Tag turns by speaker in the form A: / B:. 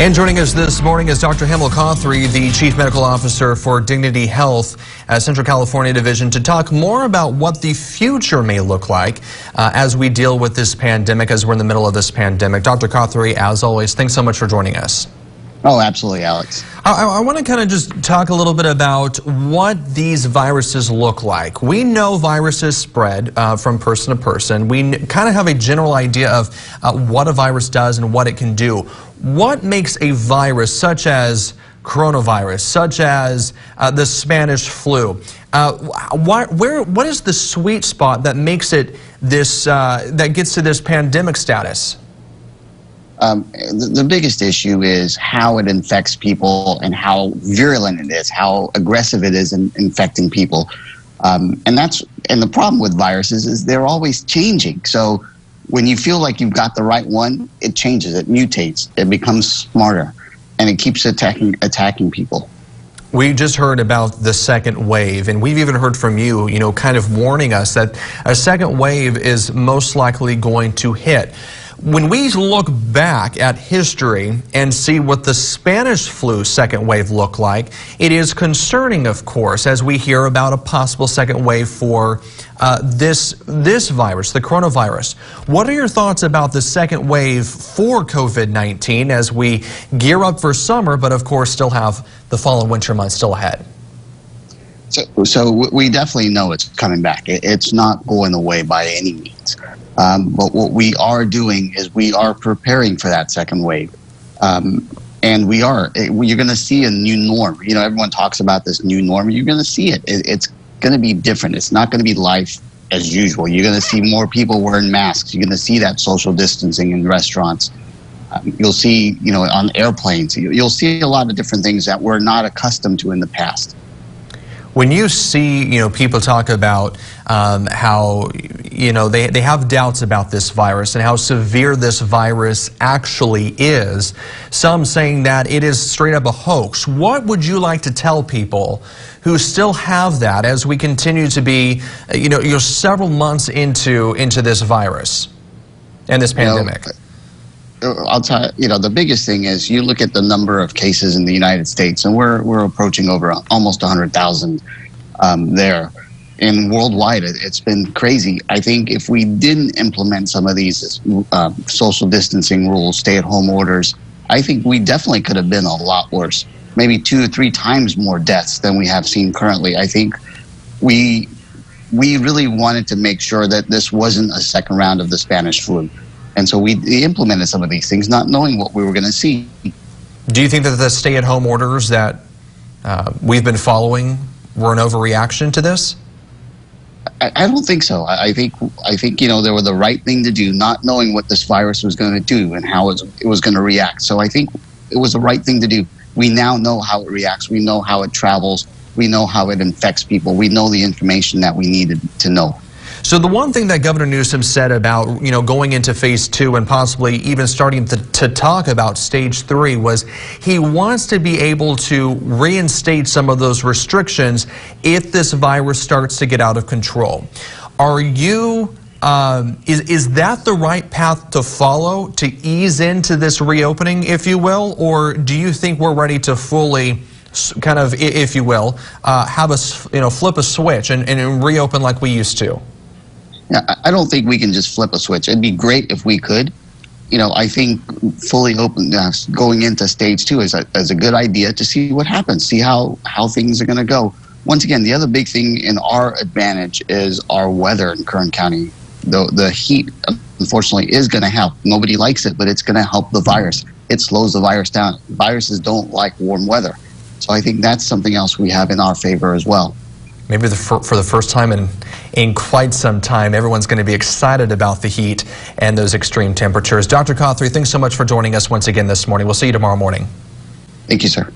A: And joining us this morning is Dr. Kothary, the Chief Medical Officer for Dignity Health Central California Division, to talk more about what the future may look like as we deal with this pandemic, as we're in the middle of this pandemic. Dr. Kothary, as always, thanks so much for joining us.
B: Oh, absolutely, Alex.
A: I want to kind of just talk a little bit about what these viruses look like. We know viruses spread from person to person. We kind of have a general idea of what a virus does and what it can do. What makes a virus such as coronavirus, such as the Spanish flu, what is the sweet spot that makes it this, that gets to this pandemic status?
B: The biggest issue is how it infects people and how virulent it is, how aggressive it is in infecting people. And the problem with viruses is they're always changing. So when you feel like you've got the right one, it changes, it mutates, it becomes smarter, and it keeps attacking people.
A: We just heard about the second wave, and we've even heard from you, kind of warning us that a second wave is most likely going to hit. When we look back at history and see what the Spanish flu second wave looked like, it is concerning, of course, as we hear about a possible second wave for this virus, the coronavirus. What are your thoughts about the second wave for COVID-19 as we gear up for summer, but of course still have the fall and winter months still ahead?
B: So we definitely know it's coming back. It's not going away by any means. But what we are doing is we are preparing for that second wave. And you're going to see a new norm. Everyone talks about this new norm. You're going to see it. It's going to be different. It's not going to be life as usual. You're going to see more people wearing masks. You're going to see that social distancing in restaurants. You'll see, on airplanes. You'll see a lot of different things that we're not accustomed to in the past.
A: When you see, people talk about how, they have doubts about this virus and how severe this virus actually is, some saying that it is straight up a hoax. What would you like to tell people who still have that as we continue to be, you're several months into this virus and this pandemic?
B: I'll tell you, the biggest thing is you look at the number of cases in the United States, and we're approaching over almost 100,000 there. And worldwide, it's been crazy. I think if we didn't implement some of these social distancing rules, stay-at-home orders, I think we definitely could have been a lot worse. Maybe 2 or 3 times more deaths than we have seen currently. I think we really wanted to make sure that this wasn't a second round of the Spanish flu. And so we implemented some of these things, not knowing what we were going to see.
A: Do you think that the stay-at-home orders that we've been following were an overreaction to this?
B: I don't think so. I think they were the right thing to do, not knowing what this virus was going to do and how it was going to react. So I think it was the right thing to do. We now know how it reacts. We know how it travels. We know how it infects people. We know the information that we needed to know.
A: So the one thing that Governor Newsom said about, going into phase 2 and possibly even starting to talk about stage 3 was he wants to be able to reinstate some of those restrictions if this virus starts to get out of control. Are you, is that the right path to follow to ease into this reopening, if you will, or do you think we're ready to fully kind of, if you will, have us, flip a switch and reopen like we used to?
B: Yeah, I don't think we can just flip a switch. It'd be great if we could. I think fully open, going into stage 2 is a good idea to see what happens, see how things are going to go. Once again, the other big thing in our advantage is our weather in Kern County. The heat, unfortunately, is going to help. Nobody likes it, but it's going to help the virus. It slows the virus down. Viruses don't like warm weather. So I think that's something else we have in our favor as well.
A: Maybe for the first time in quite some time, everyone's going to be excited about the heat and those extreme temperatures. Dr. Kothary, thanks so much for joining us once again this morning. We'll see you tomorrow morning.
B: Thank you, sir.